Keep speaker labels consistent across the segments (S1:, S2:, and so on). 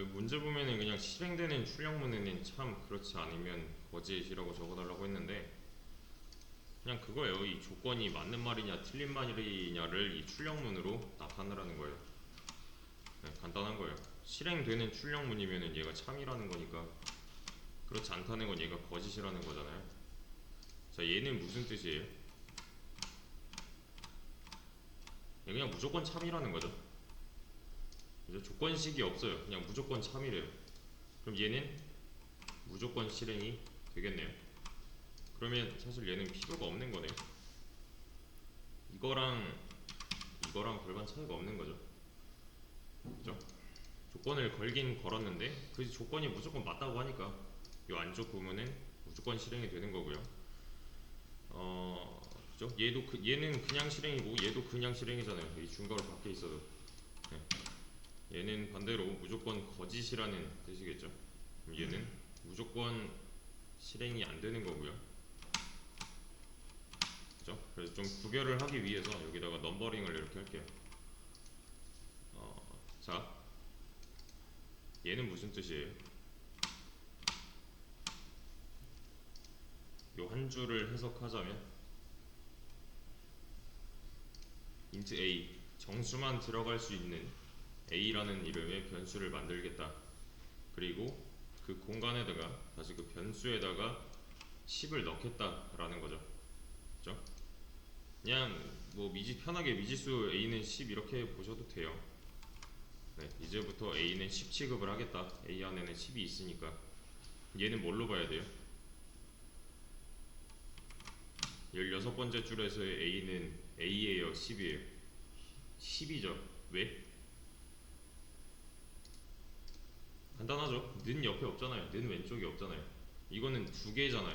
S1: 여기 문제 보면은 그냥 실행되는 출력문에는 참 그렇지 않으면 거짓이라고 적어달라고 했는데, 그냥 그거예요. 이 조건이 맞는 말이냐 틀린 말이냐를 이 출력문으로 나타내라는 거예요. 네, 간단한 거예요. 실행되는 출력문이면은 얘가 참이라는 거니까, 그렇지 않다는 건 얘가 거짓이라는 거잖아요. 자, 얘는 무슨 뜻이에요? 얘 그냥 무조건 참이라는 거죠. 그죠? 조건식이 없어요. 그냥 무조건 참이래요. 그럼 얘는 무조건 실행이 되겠네요. 그러면 사실 얘는 필요가 없는 거네요. 이거랑 이거랑 별반 차이가 없는 거죠. 그죠? 조건을 걸긴 걸었는데 그 조건이 무조건 맞다고 하니까 이 안쪽 부분은 무조건 실행이 되는 거고요. 그죠? 얘는 그냥 실행이고 얘도 그냥 실행이잖아요. 이 중괄호 밖에 있어도. 네. 얘는 반대로 무조건 거짓이라는 뜻이겠죠. 그럼 얘는 무조건 실행이 안 되는 거고요. 그죠? 그래서 좀 구별을 하기 위해서 여기다가 넘버링을 이렇게 할게요. 자, 얘는 무슨 뜻이에요? 요 한 줄을 해석하자면 int a, 정수만 들어갈 수 있는 a라는 이름의 변수를 만들겠다. 그리고 그 공간에다가 다시 그 변수에다가 10을 넣겠다라는 거죠. 그죠? 그냥 뭐 편하게 미지수 a는 10 이렇게 보셔도 돼요. 네, 이제부터 a는 10 취급을 하겠다. a 안에는 10이 있으니까. 얘는 뭘로 봐야 돼요? 16번째 줄에서의 a는 a예요, 10이에요? 10이죠. 왜? 간단하죠. 는 옆에 없잖아요. 는 왼쪽에 없잖아요. 이거는 두 개잖아요.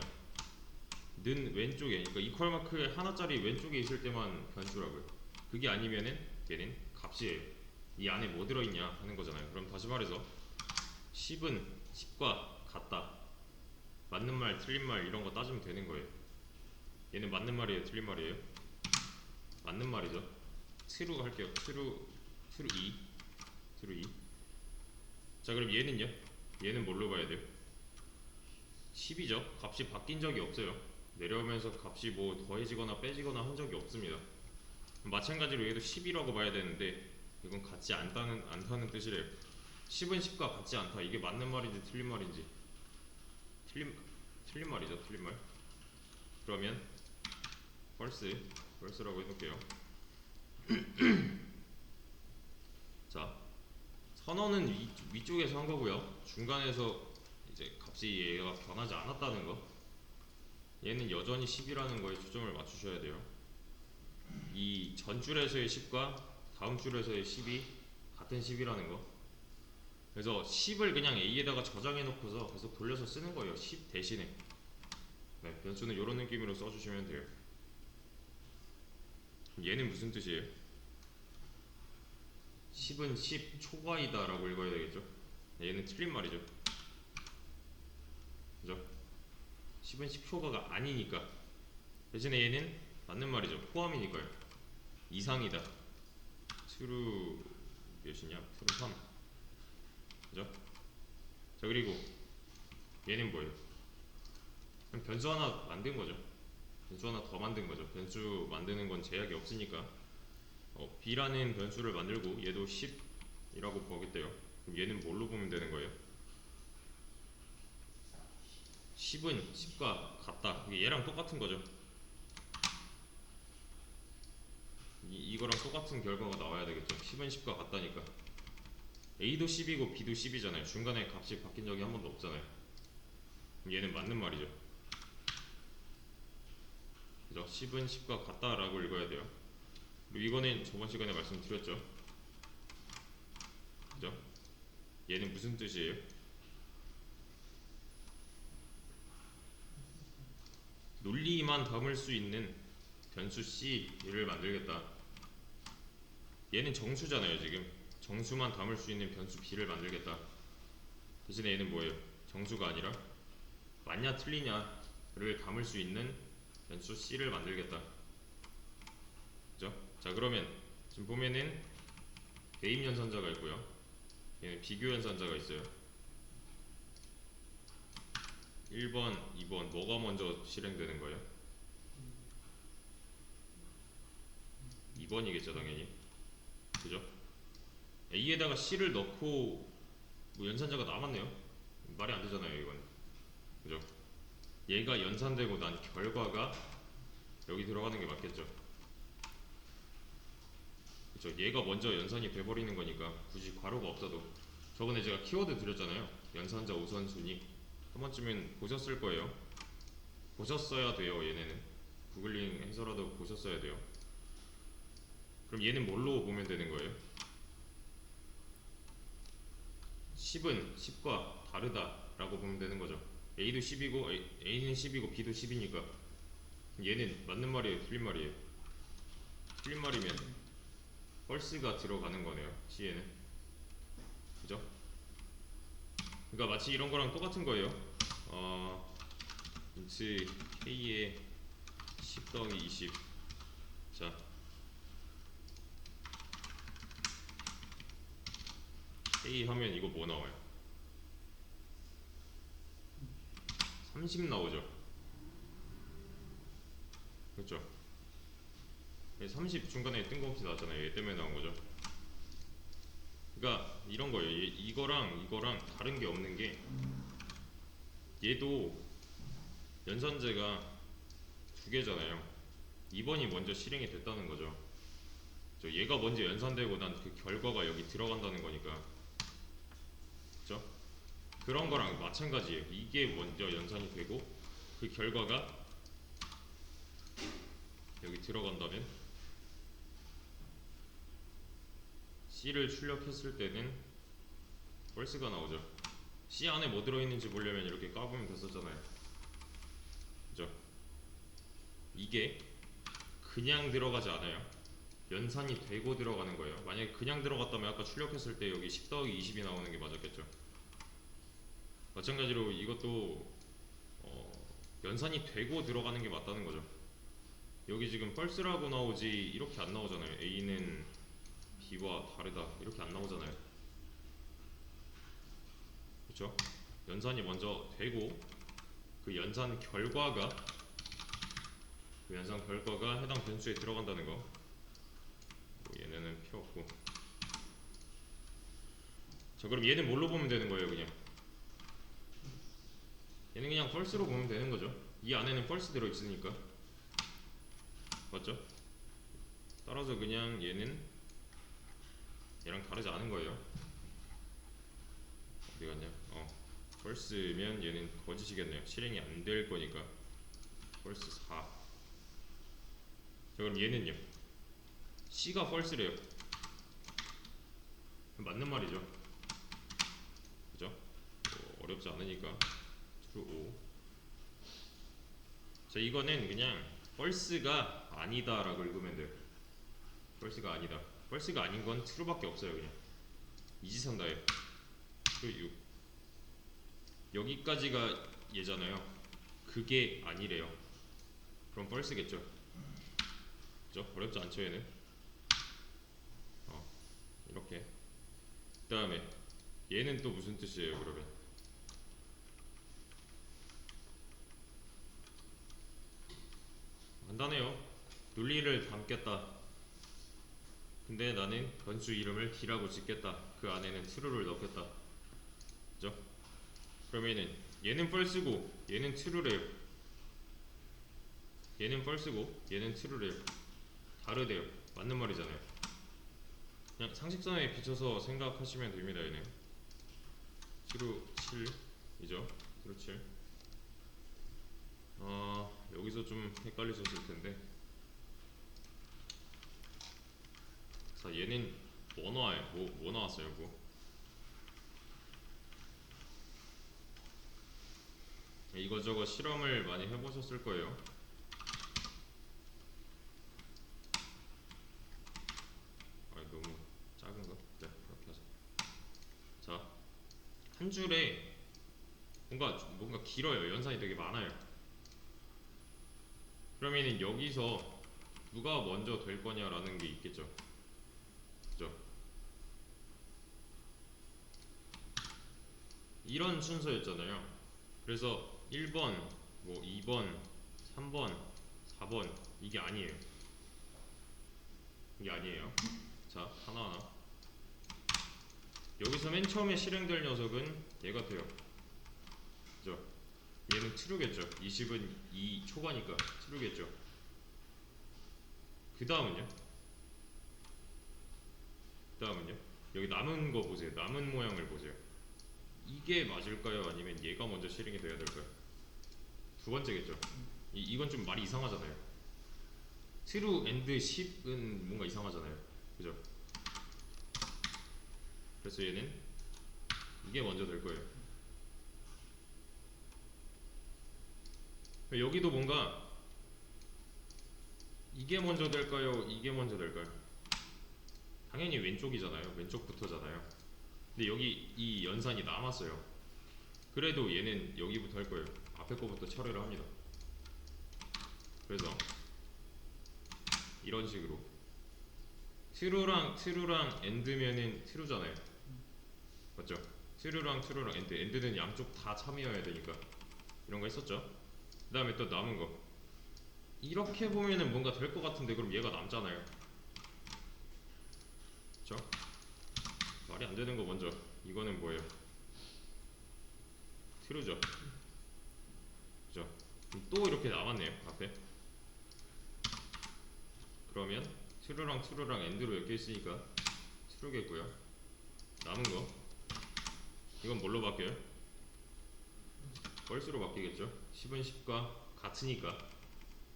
S1: 는 왼쪽에, 그러니까 이퀄 마크에 하나짜리 왼쪽에 있을 때만 변수라고요. 그게 아니면은 얘는 값이에요. 이 안에 뭐 들어있냐 하는 거잖아요. 그럼 다시 말해서 10은 10과 같다. 맞는 말, 틀린 말 이런 거 따지면 되는 거예요. 얘는 맞는 말이에요, 틀린 말이에요? 맞는 말이죠. true 할게요. true 2. true 2. 자, 그럼 얘는요? 얘는 뭘로 봐야 돼요? 10이죠. 값이 바뀐 적이 없어요. 내려오면서 값이 뭐 더해지거나 빼지거나 한 적이 없습니다. 마찬가지로 얘도 10이라고 봐야 되는데 이건 같지 않다는 뜻이래요. 10은 10과 같지 않다. 이게 맞는 말인지 틀린 말인지. 틀린 말이죠. 틀린 말. 그러면 false라고 해놓을게요. 자, 선언은 위쪽에서 한 거고요. 중간에서 이제 값이 얘가 변하지 않았다는 거. 얘는 여전히 10이라는 거에 초점을 맞추셔야 돼요. 이 전 줄에서의 10과 다음 줄에서의 10이 같은 10이라는 거. 그래서 10을 그냥 a에다가 저장해 놓고서 계속 돌려서 쓰는 거예요. 10 대신에. 네, 변수는 이런 느낌으로 써주시면 돼요. 얘는 무슨 뜻이에요? 10은 10 초과이다 라고 읽어야 되겠죠? 얘는 틀린 말이죠. 그죠? 10은 10 초과가 아니니까. 대신에 얘는 맞는 말이죠. 포함이니까요. 이상이다. true 몇이냐? true 3. 그죠? 자, 그리고 얘는 뭐예요? 그럼 변수 하나 만든 거죠. 변수 하나 더 만든 거죠. 변수 만드는 건 제약이 없으니까. b라는 변수를 만들고 얘도 10이라고 보겠대요. 그럼 얘는 뭘로 보면 되는 거예요? 10은 10과 같다. 이게 얘랑 똑같은 거죠. 이거랑 똑같은 결과가 나와야 되겠죠. 10은 10과 같다니까. a도 10이고 b도 10이잖아요. 중간에 값이 바뀐 적이 한 번도 없잖아요. 그럼 얘는 맞는 말이죠. 그죠? 10은 10과 같다라고 읽어야 돼요. 그리고 이거는 저번 시간에 말씀드렸죠. 그죠? 얘는 무슨 뜻이에요? 논리만 담을 수 있는 변수 C를 만들겠다. 얘는 정수잖아요. 지금 정수만 담을 수 있는 변수 B를 만들겠다. 대신에 얘는 뭐예요? 정수가 아니라 맞냐 틀리냐를 담을 수 있는 변수 C를 만들겠다. 그죠? 자, 그러면 지금 보면은 대입연산자가 있고요. 얘는 비교 연산자가 있어요. 1번, 2번 뭐가 먼저 실행되는 거예요? 2번이겠죠 당연히. 그죠? A에다가 C를 넣고 뭐 연산자가 남았네요. 말이 안 되잖아요 이건. 그죠? 얘가 연산되고 난 결과가 여기 들어가는 게 맞겠죠. 그쵸? 얘가 먼저 연산이 돼버리는 거니까 굳이 괄호가 없어도. 저번에 제가 키워드 드렸잖아요. 연산자 우선순위. 한 번쯤은 보셨을 거예요. 보셨어야 돼요. 얘네는 구글링 해서라도 보셨어야 돼요. 그럼 얘는 뭘로 보면 되는 거예요? 10은 10과 다르다 라고 보면 되는 거죠. A도 10이고 A는 10이고 B도 10이니까 얘는 맞는 말이에요 틀린 말이에요? 틀린 말이면 펄스가 들어가는 거네요 C에는. 그죠? 그러니까 마치 이런 거랑 똑같은 거예요. 인트 K에 10 더하기 20. 자, K 하면 이거 뭐 나와요? 30 나오죠. 그렇죠? 30 중간에 뜬금없이 나왔잖아요. 얘 때문에 나온 거죠. 그러니까 이런 거예요. 이거랑 다른 게 없는 게 얘도 연산제가 두 개잖아요. 2번이 먼저 실행이 됐다는 거죠. 얘가 먼저 연산되고 난 그 결과가 여기 들어간다는 거니까. 그죠? 그런 거랑 마찬가지예요. 이게 먼저 연산이 되고 그 결과가 여기 들어간다면 C를 출력했을 때는 펄스가 나오죠. C 안에 뭐 들어있는지 보려면 이렇게 까보면 됐었잖아요. 그죠? 이게 그냥 들어가지 않아요. 연산이 되고 들어가는 거예요. 만약에 그냥 들어갔다면 아까 출력했을 때 여기 10 더하기 20이 나오는 게 맞았겠죠. 마찬가지로 이것도 연산이 되고 들어가는 게 맞다는 거죠. 여기 지금 펄스라고 나오지 이렇게 안 나오잖아요. A는 B와 다르다 이렇게 안 나오잖아요. 그렇죠? 연산이 먼저 되고 그 연산 결과가 해당 변수에 들어간다는 거. 뭐 얘네는 필요 없고. 자, 그럼 얘는 뭘로 보면 되는 거예요? 그냥 얘는 그냥 펄스로 보면 되는 거죠. 이 안에는 펄스 들어있으니까. 맞죠? 따라서 그냥 얘는 얘랑 다르지 않은 거예요. 어디 갔냐? 펄스면 얘는 거짓이겠네요. 실행이 안 될 거니까. 펄스 4. 자, 그럼 얘는요? C가 펄스래요. 맞는 말이죠. 그죠? 어렵지 않으니까. true 5. 자, 이거는 그냥 펄스가 아니다 라고 읽으면 돼요. 펄스가 아니다. 펄스가 아닌 건 true밖에 없어요. 그냥 이지선다예요. true 6. 여기까지가 얘잖아요. 그게 아니래요. 그럼 펄스겠죠. 그죠? 어렵지 않죠 얘는. 이렇게. 그 다음에 얘는 또 무슨 뜻이에요 그러면? 간단해요. 논리를 담겠다. 근데 나는 변수 이름을 D라고 짓겠다. 그 안에는 true를 넣겠다. 그죠? 그러면은 얘는 false고 얘는 true래요. 얘는 false고 얘는 true래요. 다르대요. 맞는 말이잖아요. 그냥 상식선에 비춰서 생각하시면 됩니다. 얘는 true 7이죠. true 7. 여기서 좀 헷갈리셨을 텐데. 자, 얘는 뭐 나와요? 뭐 나왔어요? 이거저거 실험을 많이 해보셨을 거예요. 너무 작은가? 네, 그렇게 하자. 자, 한 줄에 뭔가 길어요. 연산이 되게 많아요. 그러면은 여기서 누가 먼저 될 거냐라는 게 있겠죠. 그죠? 이런 순서였잖아요. 그래서 1번, 뭐 2번, 3번, 4번 이게 아니에요. 이게 아니에요. 자, 하나하나. 여기서 맨 처음에 실행될 녀석은 얘가 돼요. 그죠? 얘는 true겠죠. 20은 2 초과니까 true겠죠. 그 다음은요? 여기 남은 거 보세요. 남은 모양을 보세요. 이게 맞을까요? 아니면 얘가 먼저 실행이 돼야 될까요? 두 번째겠죠. 이건 좀 말이 이상하잖아요. true and 10은 뭔가 이상하잖아요. 그죠? 그래서 얘는 이게 먼저 될 거예요. 여기도 뭔가 이게 먼저 될까요? 이게 먼저 될까요? 당연히 왼쪽이잖아요. 왼쪽부터잖아요. 근데 여기 이 연산이 남았어요. 그래도 얘는 여기부터 할 거예요. 앞에 거부터 처리를 합니다. 그래서 이런 식으로 true랑 and면은 true잖아요. 맞죠? true랑 and는 양쪽 다 참여해야 되니까 이런 거 했었죠. 그 다음에 또 남은 거 이렇게 보면은 뭔가 될 것 같은데 그럼 얘가 남잖아요. 그쵸? 말이 안 되는 거 먼저. 이거는 뭐예요? true죠. 그죠? 또 이렇게 남았네요. 앞에. 그러면 true랑 and로 엮여 있으니까 true겠고요. 남은 거 이건 뭘로 바뀌어요? false로 바뀌겠죠. 10은 10과 같으니까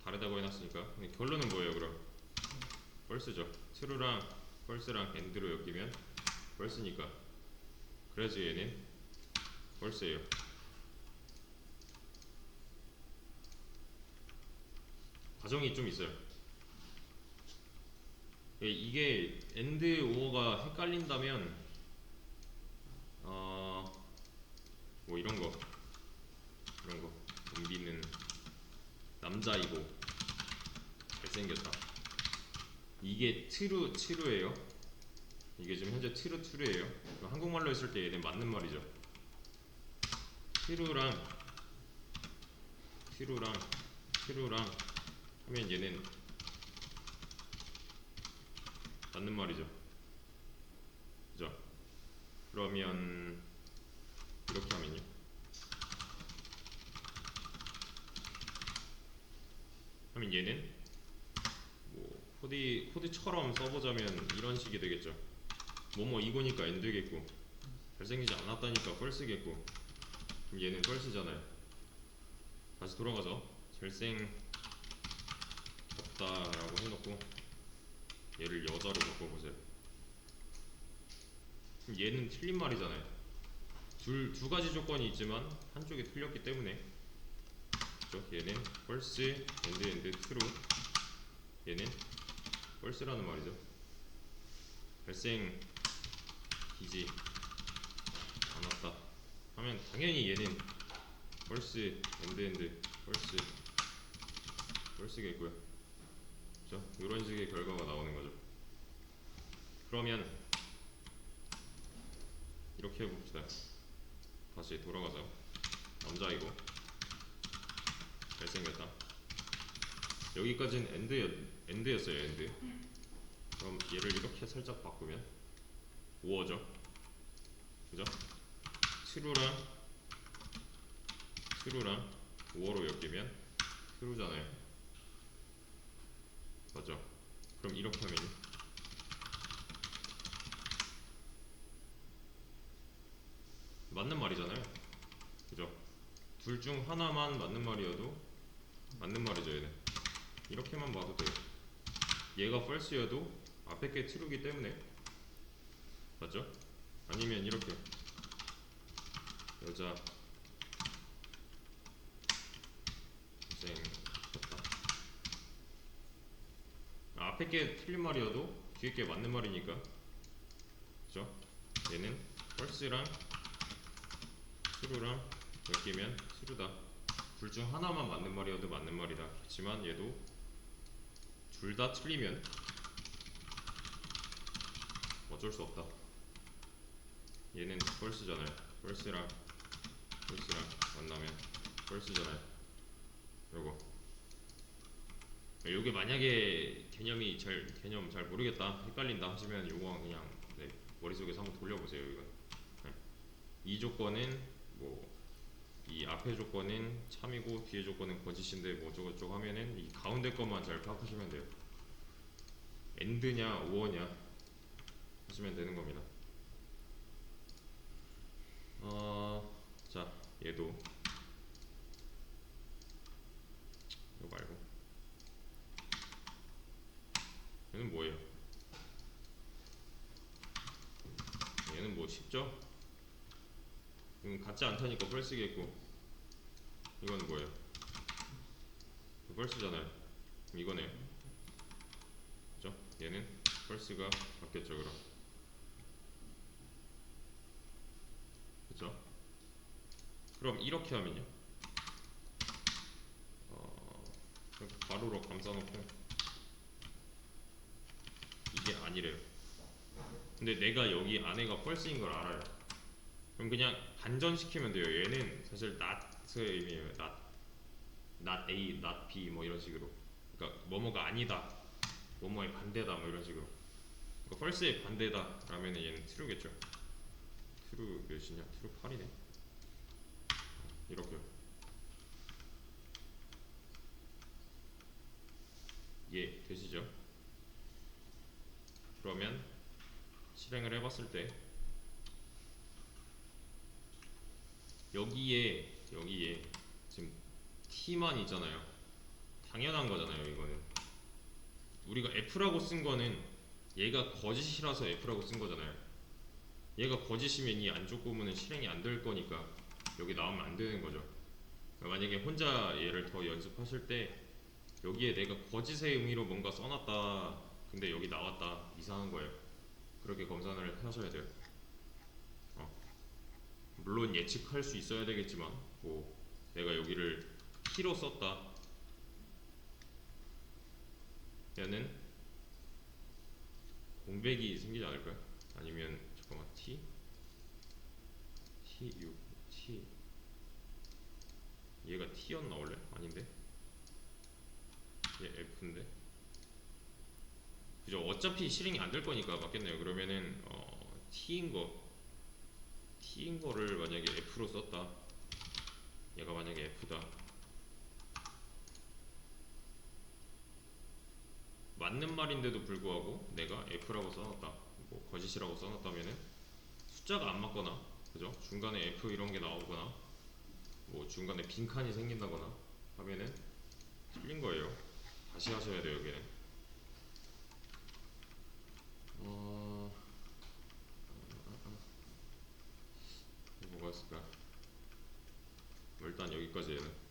S1: 다르다고 해놨으니까. 결론은 뭐예요 그럼? false죠. true랑 false랑 and로 엮이면 false니까. 그래서 얘는 false예요. 과정이 좀 있어요. 이게 and or가 헷갈린다면 뭐 이런 거 은비는 남자이고 잘생겼다. 이게 true예요. 이게 지금 현재 true예요. 한국말로 했을 때 얘는 맞는 말이죠. true랑 하면 얘는 맞는 말이죠. 그죠? 그러면 이렇게 하면요. 하면 얘는 뭐 코드처럼 써보자면 이런 식이 되겠죠. 뭐뭐 이거니까 and겠고 잘생기지 않았다니까 false겠고 그럼 얘는 false잖아요. 다시 돌아가서 잘생겼다라고 해놓고 얘를 여자로 바꿔보세요. 그럼 얘는 틀린 말이잖아요. 두 가지 조건이 있지만 한쪽이 틀렸기 때문에 그렇죠? 얘는 false and true. 얘는 false라는 말이죠. 잘생기지 않았다 하면 당연히 얘는 false and false겠고요. 그렇죠? 이런 식의 결과가 나오는 거죠. 그러면 이렇게 해봅시다. 다시 돌아가서 남자이고 잘생겼다. 여기까지는 end였어요. end. 그럼 얘를 이렇게 살짝 바꾸면 오어죠. 그죠? true랑 오어로 엮이면 true잖아요. 맞죠? 그럼 이렇게 하면 맞는 말이잖아요. 그죠? 둘 중 하나만 맞는 말이어도 맞는 말이죠. 얘는 이렇게만 봐도 돼요. 얘가 false여도 앞에 게 true이기 때문에 맞죠? 아니면 이렇게 여자 잘생겼다. 앞에 게 틀린 말이어도 뒤에 게 맞는 말이니까 그죠? 얘는 false랑 true랑 엮이면 true다. 둘 중 하나만 맞는 말이어도 맞는 말이다. 그렇지만 얘도 둘 다 틀리면 어쩔 수 없다. 얘는 false잖아요. false랑 펄스랑 만나면 펄스잖아요. 요게 만약에 개념 잘 모르겠다, 헷갈린다 하시면 요거 그냥 네, 머릿속에서 한번 돌려보세요. 이건 네. 이 조건은 뭐 이 앞에 조건은 참이고 뒤에 조건은 거짓인데 뭐 어쩌고저쩌고 하면은 이 가운데 것만 잘 파악하시면 돼요. 엔드냐 오어냐 하시면 되는 겁니다. 자, 얘도 이거 말고 얘는 뭐예요? 얘는 뭐 쉽죠? 같지 않다니까 펄스겠고, 이건 뭐예요? 펄스잖아요. 이거네요. 그죠? 얘는 펄스가 바뀌었죠. 그죠? 그럼 이렇게 하면요, 어, 가로로 감싸놓고 이게 아니래요. 근데 내가 여기 안에가 펄스인 걸 알아요. 그럼 그냥 반전시키면 돼요. 얘는 사실 not의 의미예요. not A, not B 뭐 이런 식으로. 그러니까 뭐뭐가 아니다, 뭐뭐의 반대다 뭐 이런 식으로. 그러니까 false의 반대다 라면 얘는 true겠죠. true 몇이냐? true 8이네. 이렇게요. 예, 되시죠? 그러면 실행을 해봤을 때 여기에 지금 t만 있잖아요. 당연한 거잖아요. 이거는 우리가 f라고 쓴 거는 얘가 거짓이라서 f라고 쓴 거잖아요. 얘가 거짓이면 이 안쪽 부분은 실행이 안 될 거니까 여기 나오면 안 되는 거죠. 만약에 혼자 얘를 더 연습하실 때 여기에 내가 거짓의 의미로 뭔가 써놨다, 근데 여기 나왔다, 이상한 거예요. 그렇게 검사를 하셔야 돼요. 어. 물론 예측할 수 있어야 되겠지만 뭐 내가 여기를 t로 썼다, 얘는 공백이 생기지 않을까요? 아니면 잠깐만, t6 t 얘가 t였나 원래? 아닌데 얘 f인데, 그죠? 어차피 실행이 안 될 거니까 맞겠네요. 그러면은 t인 거를 만약에 f로 썼다, 얘가 만약에 f다, 맞는 말인데도 불구하고 내가 f라고 써놨다, 뭐 거짓이라고 써놨다면은 숫자가 안 맞거나, 그죠? 중간에 f 이런 게 나오거나 뭐 중간에 빈칸이 생긴다거나 하면은 틀린 거예요. 다시 하셔야 돼요. 여기는 뭐가 있을까? 일단 여기까지 얘는